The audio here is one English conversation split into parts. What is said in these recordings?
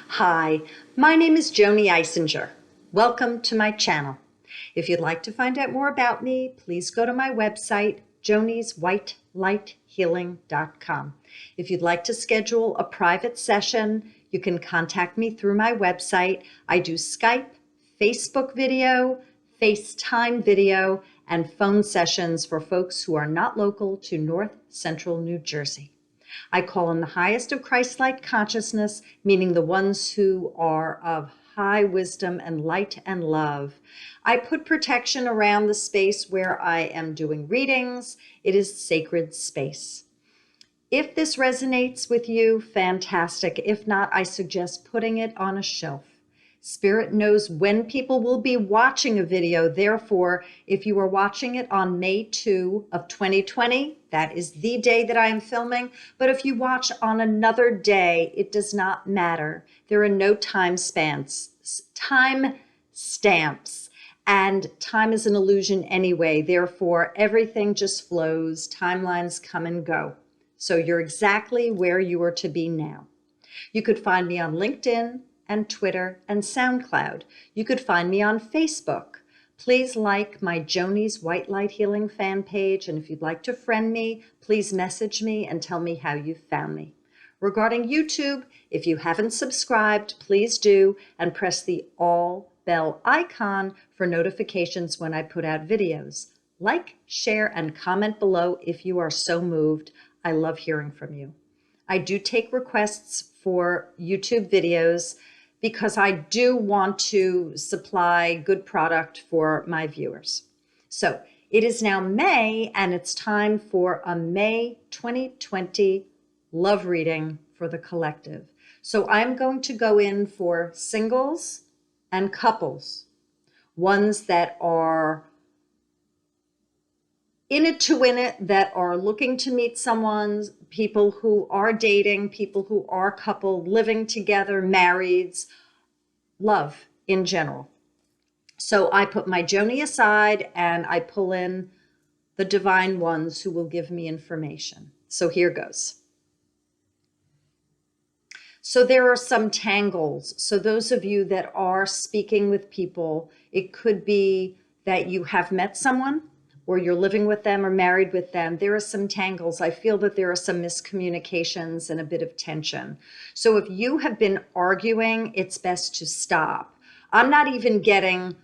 Hi, my name is Joanie Eisinger. Welcome to my channel. If you'd like to find out more about me, please go to my website, jonieswhitelighealing.com. If you'd like to schedule a private session, you can contact me through my website. I do Skype, Facebook video, FaceTime video, and phone sessions for folks who are not local to North Central New Jersey. I call on the highest of Christ-like consciousness, meaning the ones who are of high wisdom and light and love. I put protection around the space where I am doing readings. It is sacred space. If this resonates with you, fantastic. If not, I suggest putting it on a shelf. Spirit knows when people will be watching a video. Therefore, if you are watching it on May 2 of 2020, that is the day that I am filming. But if you watch on another day, it does not matter. There are no time stamps, and time is an illusion anyway. Therefore, everything just flows. Timelines come and go. So you're exactly where you are to be now. You could find me on LinkedIn and Twitter and SoundCloud. You could find me on Facebook. Please like my Joanie's White Light Healing fan page. And if you'd like to friend me, please message me and tell me how you found me. Regarding YouTube, if you haven't subscribed, please do, and press the all bell icon for notifications when I put out videos. Like, share, and comment below if you are so moved. I love hearing from you. I do take requests for YouTube videos because I do want to supply good product for my viewers. So it is now May, and it's time for a May 2020 love reading for the collective. So I'm going to go in for singles and couples, ones that are in it to win it, that are looking to meet someone, people who are dating, people who are coupled, living together, marrieds, love in general. So I put my Joanie aside and I pull in the divine ones who will give me information. So here goes. So there are some tangles. So those of you that are speaking with people, it could be that you have met someone, or you're living with them or married with them. There are some tangles. I feel that there are some miscommunications and a bit of tension. So if you have been arguing, it's best to stop. I'm not even getting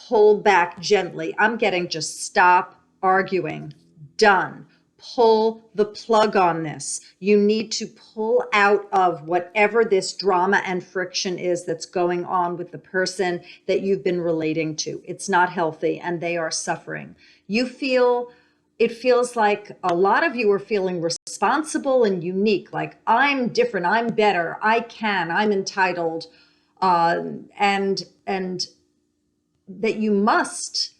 pulled back gently. I'm getting just stop arguing. Done. Pull the plug on this. You need to pull out of whatever this drama and friction is that's going on with the person that you've been relating to. It's not healthy and they are suffering. It feels like a lot of you are feeling responsible and unique, like I'm different, I'm better, I'm entitled, and that you must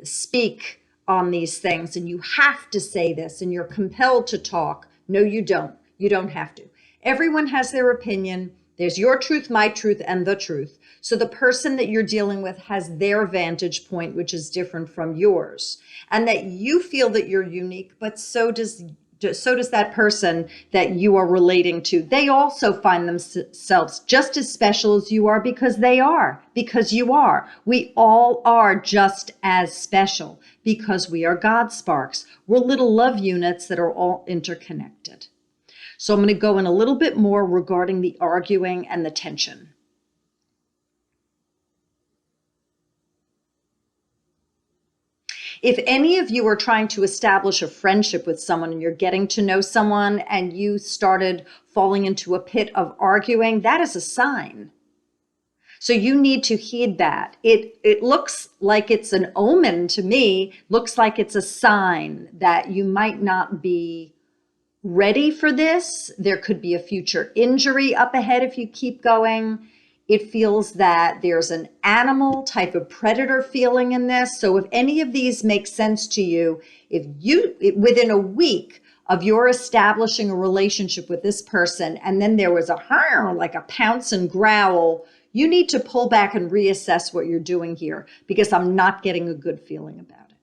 speak on these things, and you have to say this, and you're compelled to talk. No, you don't. You don't have to. Everyone has their opinion. There's your truth, my truth, and the truth. So the person that you're dealing with has their vantage point, which is different from yours, and that you feel that you're unique, but so does that person that you are relating to. They also find themselves just as special as you are because you are. We all are just as special because we are God sparks. We're little love units that are all interconnected. So I'm going to go in a little bit more regarding the arguing and the tension. If any of you are trying to establish a friendship with someone and you're getting to know someone and you started falling into a pit of arguing, that is a sign. So you need to heed that. It looks like it's an omen to me, looks like it's a sign that you might not be ready for this. There could be a future injury up ahead if you keep going. It feels that there's an animal type of predator feeling in this. So if any of these make sense to you, within a week of your establishing a relationship with this person, and then there was like a pounce and growl, you need to pull back and reassess what you're doing here, because I'm not getting a good feeling about it.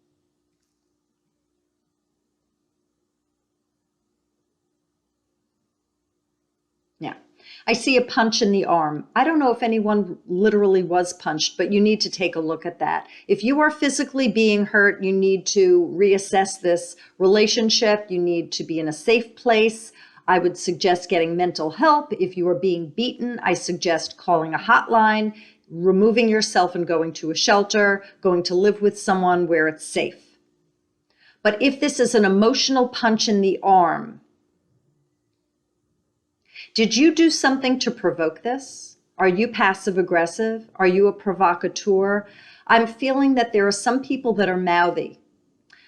Now, I see a punch in the arm. I don't know if anyone literally was punched, but you need to take a look at that. If you are physically being hurt, you need to reassess this relationship. You need to be in a safe place. I would suggest getting mental help. If you are being beaten, I suggest calling a hotline, removing yourself and going to a shelter, going to live with someone where it's safe. But if this is an emotional punch in the arm, did you do something to provoke this? Are you passive aggressive? Are you a provocateur? I'm feeling that there are some people that are mouthy.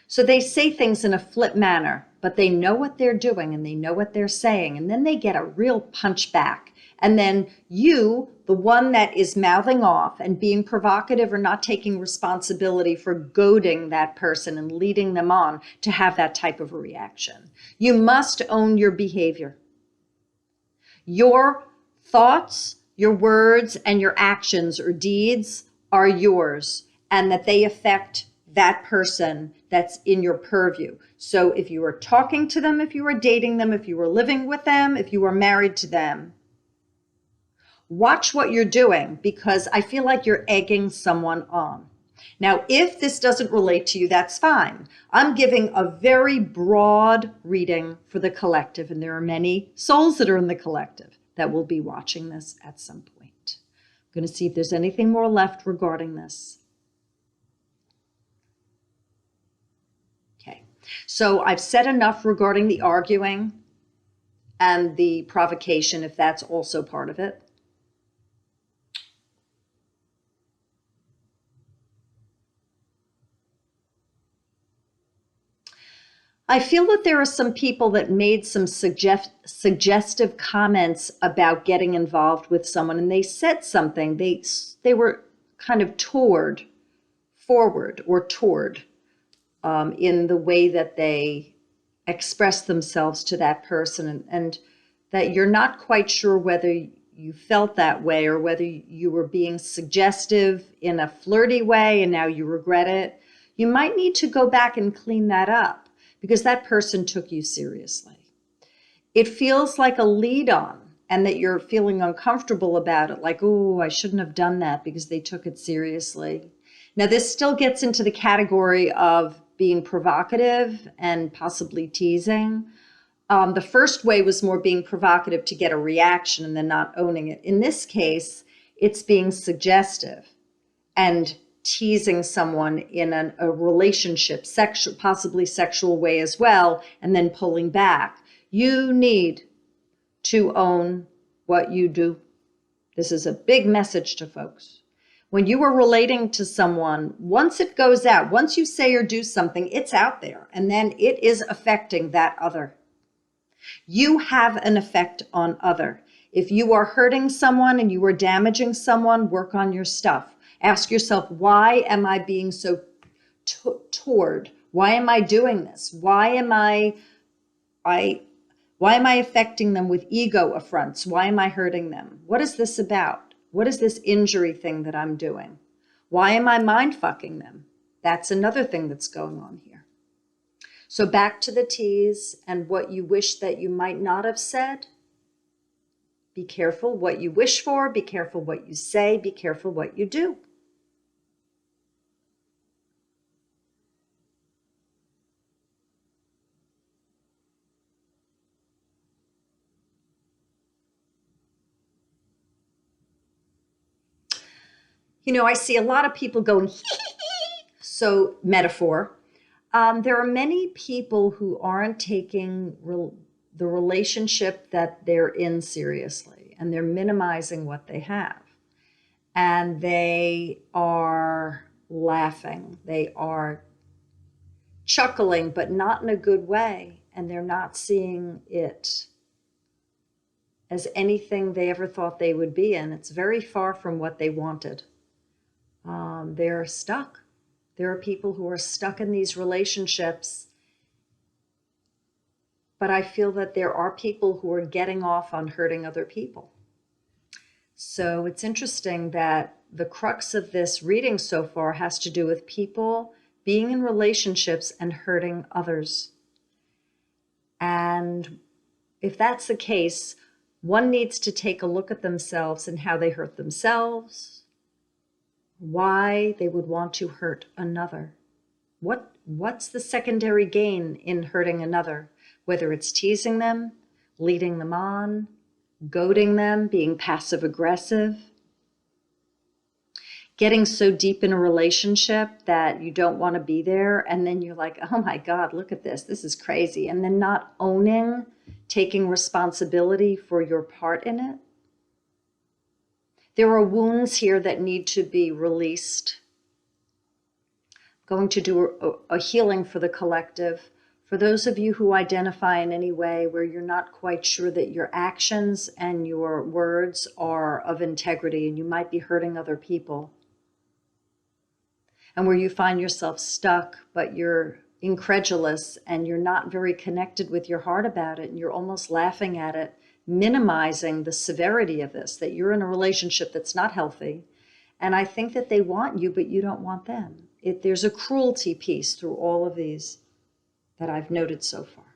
So they say things in a flip manner, but they know what they're doing and they know what they're saying. And then they get a real punch back. And then you, the one that is mouthing off and being provocative or not taking responsibility for goading that person and leading them on to have that type of a reaction. You must own your behavior. Your thoughts, your words, and your actions or deeds are yours, and that they affect that person that's in your purview. So if you are talking to them, if you are dating them, if you are living with them, if you are married to them, watch what you're doing, because I feel like you're egging someone on. Now, if this doesn't relate to you, that's fine. I'm giving a very broad reading for the collective, and there are many souls that are in the collective that will be watching this at some point. I'm going to see if there's anything more left regarding this. Okay, so I've said enough regarding the arguing and the provocation, if that's also part of it. I feel that there are some people that made some suggestive comments about getting involved with someone, and they said something. They were kind of forward in the way that they expressed themselves to that person, and that you're not quite sure whether you felt that way or whether you were being suggestive in a flirty way and now you regret it. You might need to go back and clean that up, because that person took you seriously. It feels like a lead on, and that you're feeling uncomfortable about it, like, oh, I shouldn't have done that because they took it seriously. Now, this still gets into the category of being provocative and possibly teasing. The first way was more being provocative to get a reaction and then not owning it. In this case, it's being suggestive and teasing someone in a relationship, possibly sexual way as well, and then pulling back. You need to own what you do. This is a big message to folks. When you are relating to someone, once it goes out, once you say or do something, it's out there, and then it is affecting that other. You have an effect on other. If you are hurting someone and you are damaging someone, work on your stuff. Ask yourself, why am I being so toward? Why am I doing this? Why am I affecting them with ego affronts? Why am I hurting them? What is this about? What is this injury thing that I'm doing? Why am I mind fucking them? That's another thing that's going on here. So back to the tease and what you wish that you might not have said. Be careful what you wish for. Be careful what you say. Be careful what you do. You know, I see a lot of people going, so metaphor. There are many people who aren't taking the relationship that they're in seriously, and they're minimizing what they have. And they are laughing. They are chuckling, but not in a good way. And they're not seeing it as anything they ever thought they would be in. It's very far from what they wanted. They're stuck. There are people who are stuck in these relationships, but I feel that there are people who are getting off on hurting other people. So it's interesting that the crux of this reading so far has to do with people being in relationships and hurting others. And if that's the case, One needs to take a look at themselves and how they hurt themselves, why they would want to hurt another. What's the secondary gain in hurting another? Whether it's teasing them, leading them on, goading them, being passive aggressive, getting so deep in a relationship that you don't want to be there, and then you're like, oh my God, look at this. This is crazy. And then not owning, taking responsibility for your part in it. There are wounds here that need to be released. I'm going to do a healing for the collective. For those of you who identify in any way where you're not quite sure that your actions and your words are of integrity and you might be hurting other people, and where you find yourself stuck, but you're incredulous and you're not very connected with your heart about it, and you're almost laughing at it, minimizing the severity of this, that you're in a relationship that's not healthy. And I think that they want you, but you don't want them. There's a cruelty piece through all of these that I've noted so far.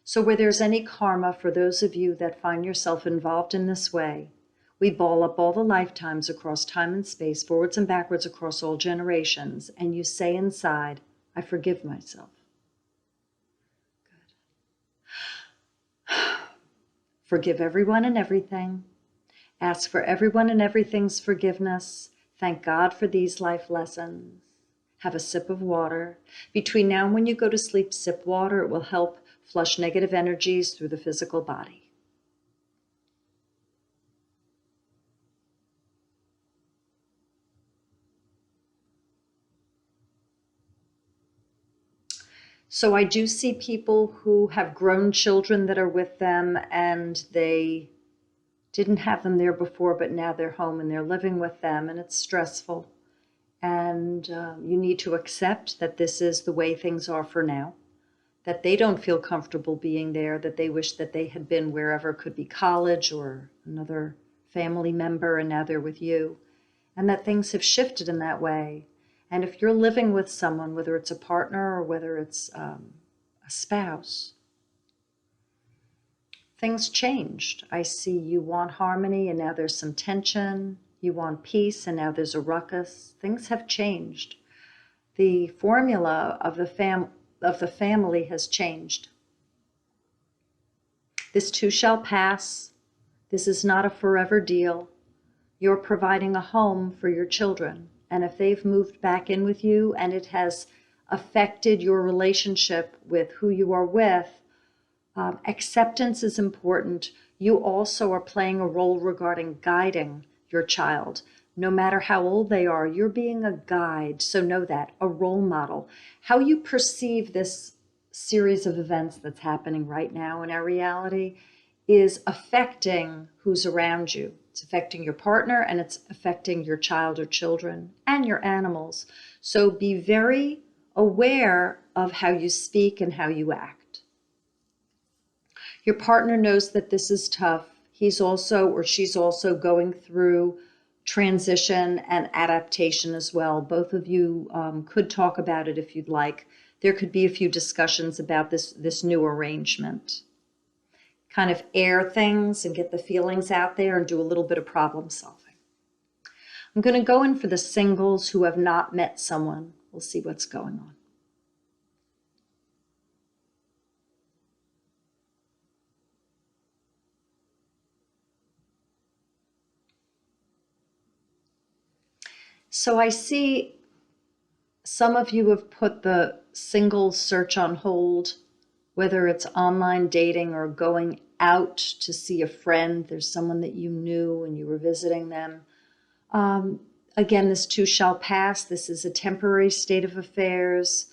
So where there's any karma, for those of you that find yourself involved in this way, we ball up all the lifetimes across time and space, forwards and backwards across all generations, and you say inside, I forgive myself. Good. Forgive everyone and everything. Ask for everyone and everything's forgiveness. Thank God for these life lessons. Have a sip of water. Between now and when you go to sleep, sip water. It will help flush negative energies through the physical body. So I do see people who have grown children that are with them, and they didn't have them there before, but now they're home and they're living with them, and it's stressful. And you need to accept that this is the way things are for now, that they don't feel comfortable being there, that they wish that they had been wherever, could be college or another family member, and now they're with you, and that things have shifted in that way. And if you're living with someone, whether it's a partner or whether it's a spouse, things changed. I see you want harmony and now there's some tension. You want peace and now there's a ruckus. Things have changed. The formula of the family has changed. This too shall pass. This is not a forever deal. You're providing a home for your children. And if they've moved back in with you and it has affected your relationship with who you are with, acceptance is important. You also are playing a role regarding guiding your child. No matter how old they are, you're being a guide. So know that, a role model. How you perceive this series of events that's happening right now in our reality is affecting who's around you. It's affecting your partner, and it's affecting your child or children and your animals. So be very aware of how you speak and how you act. Your partner knows that this is tough. He's also, or she's also, going through transition and adaptation as well. Both of you could talk about it if you'd like. There could be a few discussions about this new arrangement. Kind of air things and get the feelings out there and do a little bit of problem solving. I'm going to go in for the singles who have not met someone. We'll see what's going on. So I see some of you have put the single search on hold, whether it's online dating or going out to see a friend. There's someone that you knew and you were visiting them. Again, this too shall pass. This is a temporary state of affairs.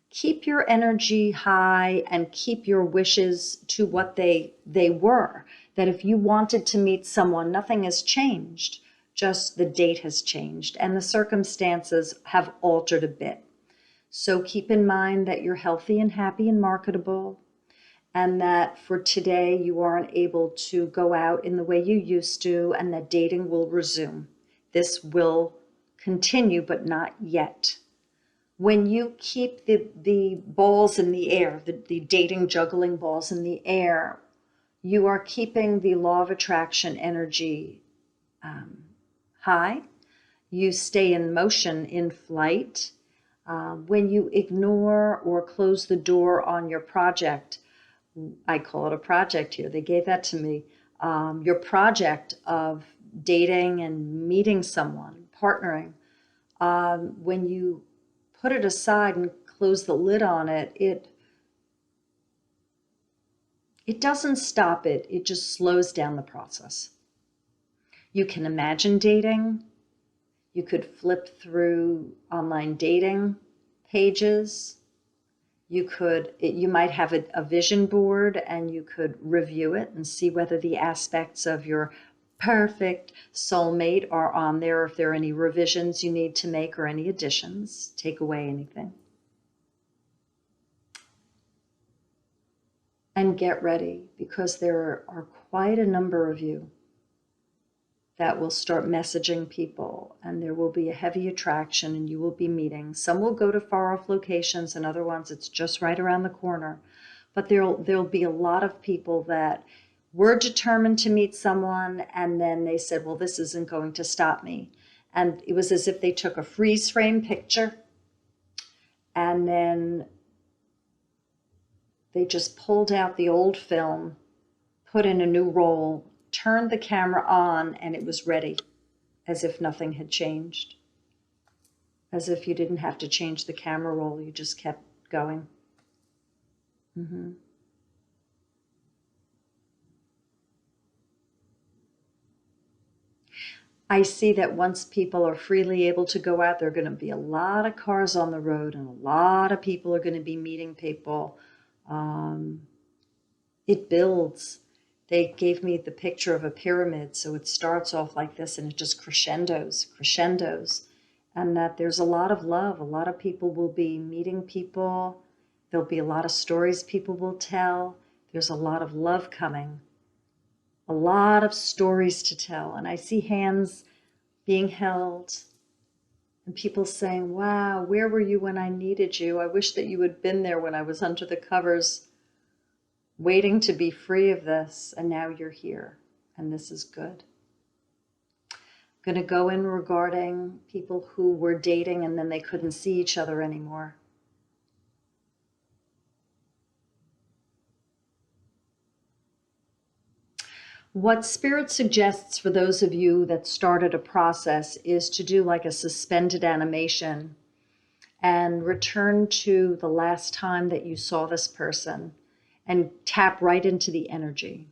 Keep your energy high and keep your wishes to what they were. That if you wanted to meet someone, nothing has changed. Just the date has changed and the circumstances have altered a bit. So keep in mind that you're healthy and happy and marketable, and that for today you aren't able to go out in the way you used to, and that dating will resume. This will continue, but not yet. When you keep the balls in the air, the dating juggling balls in the air, you are keeping the law of attraction energy high. You stay in motion, in flight. When you ignore or close the door on your project, I call it a project here, they gave that to me, your project of dating and meeting someone, partnering, when you put it aside and close the lid on it, it doesn't stop it, it just slows down the process. You can imagine dating. You could flip through online dating pages. You might have a vision board and you could review it and see whether the aspects of your perfect soulmate are on there, if there are any revisions you need to make or any additions, take away anything. And get ready, because there are quite a number of you that will start messaging people, and there will be a heavy attraction and you will be meeting. Some will go to far off locations and other ones it's just right around the corner. But there'll be a lot of people that were determined to meet someone, and then they said, well, this isn't going to stop me. And it was as if they took a freeze frame picture and then they just pulled out the old film, put in a new roll, turned the camera on, and it was ready, as if nothing had changed. As if you didn't have to change the camera roll, you just kept going. I see that once people are freely able to go out, there are going to be a lot of cars on the road and a lot of people are going to be meeting people. It builds. They gave me the picture of a pyramid, so it starts off like this and it just crescendos, and that there's a lot of love. A lot of people will be meeting people. There'll be a lot of stories people will tell. There's a lot of love coming, a lot of stories to tell. And I see hands being held and people saying, wow, where were you when I needed you? I wish that you had been there when I was under the covers, waiting to be free of this, and now you're here, and this is good. I'm going to go in regarding people who were dating and then they couldn't see each other anymore. What Spirit suggests for those of you that started a process is to do like a suspended animation and return to the last time that you saw this person and tap right into the energy.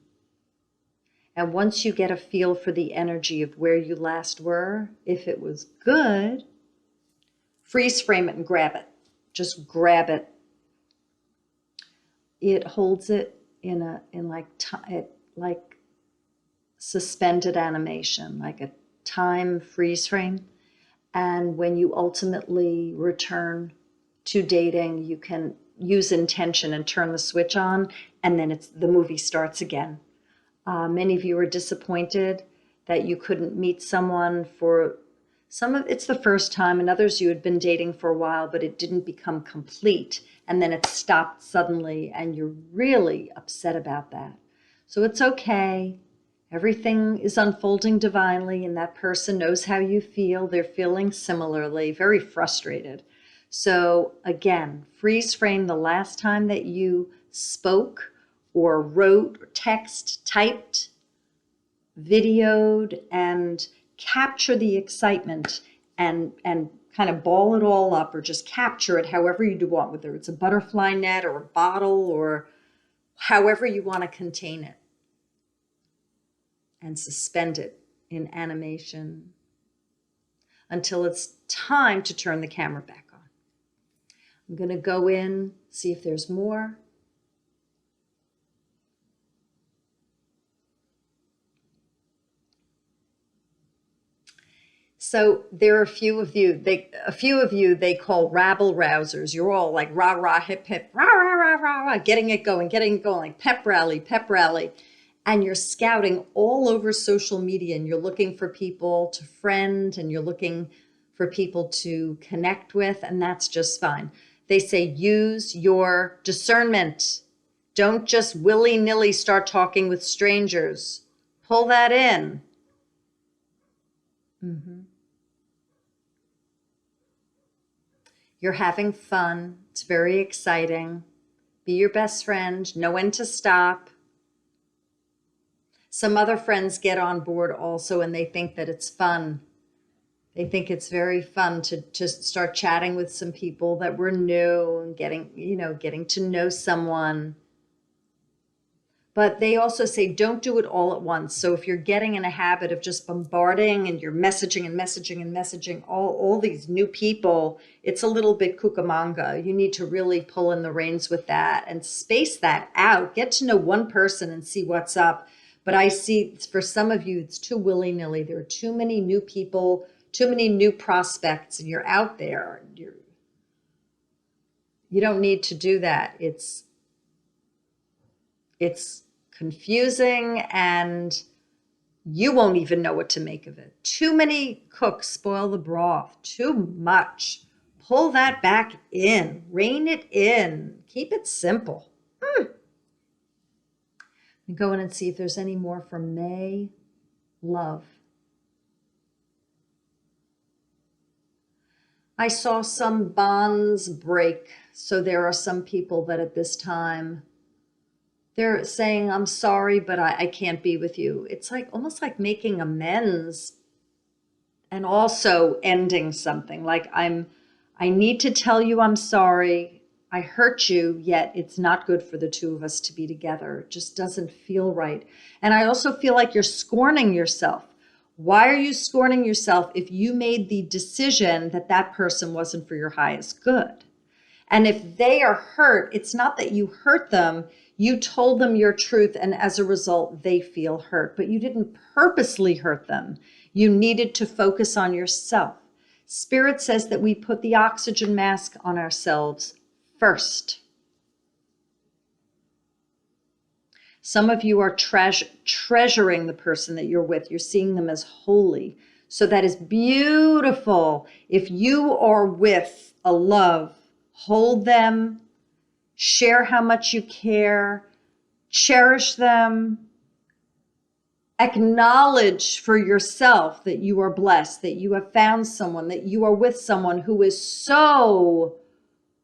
And once you get a feel for the energy of where you last were, if it was good, freeze frame it and grab it. Just grab it. It holds it in like suspended animation, like a time freeze frame. And when you ultimately return to dating, you can use intention and turn the switch on, and then the movie starts again. Many of you are disappointed that you couldn't meet someone for it's the first time, and others you had been dating for a while, but it didn't become complete, and then it stopped suddenly, and you're really upset about that. So it's okay. Everything is unfolding divinely, and that person knows how you feel. They're feeling similarly, very frustrated. So again, freeze frame the last time that you spoke or wrote, or text, typed, videoed, and capture the excitement and kind of ball it all up, or just capture it however you do want, whether it's a butterfly net or a bottle or however you want to contain it, and suspend it in animation until it's time to turn the camera back on. I'm going to go in, see if there's more. So there are a few of you they call rabble rousers. You're all like rah, rah, hip, hip, rah, rah, rah, rah, rah, getting it going, like pep rally. And you're scouting all over social media, and you're looking for people to friend, and you're looking for people to connect with, and that's just fine. They say use your discernment. Don't just willy-nilly start talking with strangers. Pull that in. You're having fun. It's very exciting. Be your best friend. Know when to stop. Some other friends get on board also, and they think that it's fun. They think it's very fun to just start chatting with some people that were new and getting to know someone. But they also say, don't do it all at once. So if you're getting in a habit of just bombarding and you're messaging and messaging and messaging all these new people, it's a little bit cucamonga. You need to really pull in the reins with that and space that out. Get to know one person and see what's up. But I see for some of you, it's too willy-nilly. There are too many new people, too many new prospects, and you're out there. You don't need to do that. It's confusing, and you won't even know what to make of it. Too many cooks spoil the broth. Too much. Pull that back in. Rein it in. Keep it simple. Go in and see if there's any more from May. Love. I saw some bonds break. So there are some people that at this time, they're saying, I'm sorry, but I can't be with you. It's like almost like making amends and also ending something. Like I need to tell you I'm sorry. I hurt you, yet it's not good for the two of us to be together. It just doesn't feel right. And I also feel like you're scorning yourself. Why are you scorning yourself if you made the decision that that person wasn't for your highest good? And if they are hurt, it's not that you hurt them. You told them your truth, and as a result, they feel hurt. But you didn't purposely hurt them. You needed to focus on yourself. Spirit says that we put the oxygen mask on ourselves first. Some of you are treasuring the person that you're with. You're seeing them as holy. So that is beautiful. If you are with a love, hold them, share how much you care, cherish them, acknowledge for yourself that you are blessed, that you have found someone, that you are with someone who is so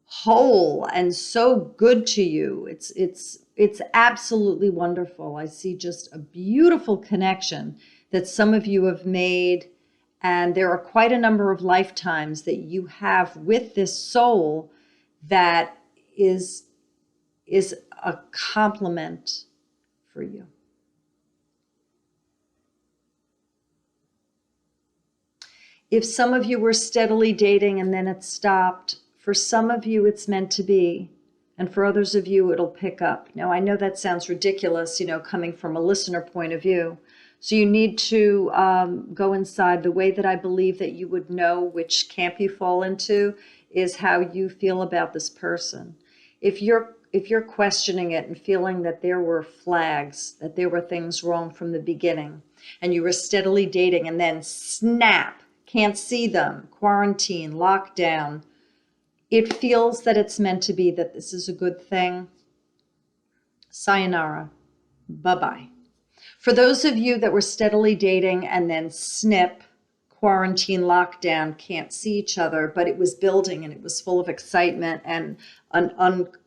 whole and so good to you. It's absolutely wonderful. I see just a beautiful connection that some of you have made, and there are quite a number of lifetimes that you have with this soul that is a compliment for you. If some of you were steadily dating and then it stopped, for some of you it's meant to be, and for others of you it'll pick up. Now, I know that sounds ridiculous, coming from a listener point of view. So you need to go inside. The way that I believe that you would know which camp you fall into is how you feel about this person. If you're questioning it and feeling that there were flags, that there were things wrong from the beginning, and you were steadily dating and then snap, can't see them, quarantine, lockdown, it feels that it's meant to be, that this is a good thing. Sayonara. Bye-bye. For those of you that were steadily dating and then snip, quarantine, lockdown, can't see each other, but it was building and it was full of excitement and an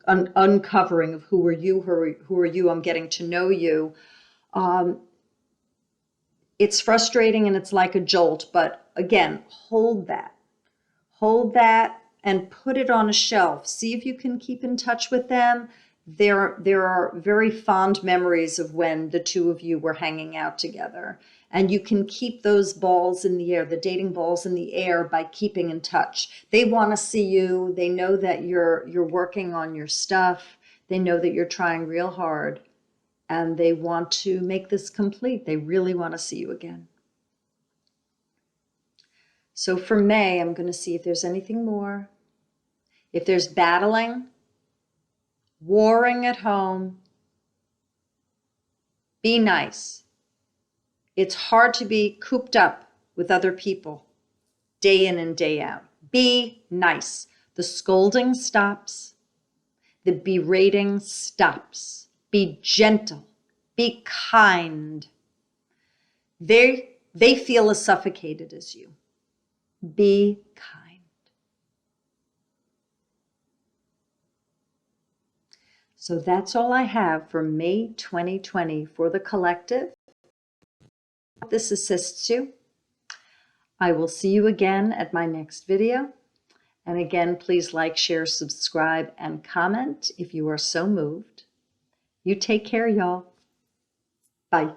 uncovering of who are you, I'm getting to know you. It's frustrating and it's like a jolt, but again, hold that and put it on a shelf. See if you can keep in touch with them. There are very fond memories of when the two of you were hanging out together, and you can keep those balls in the air, the dating balls in the air, by keeping in touch. They want to see you. They know that you're working on your stuff. They know that you're trying real hard, and they want to make this complete. They really want to see you again. So for May, I'm going to see if there's anything more. If there's battling, warring at home, be nice. It's hard to be cooped up with other people day in and day out. Be nice. The scolding stops. The berating stops. Be gentle. Be kind. They feel as suffocated as you. Be kind. So that's all I have for May 2020 for the collective. Hope this assists you. I will see you again at my next video. And again, please like, share, subscribe, and comment if you are so moved. You take care, y'all. Bye.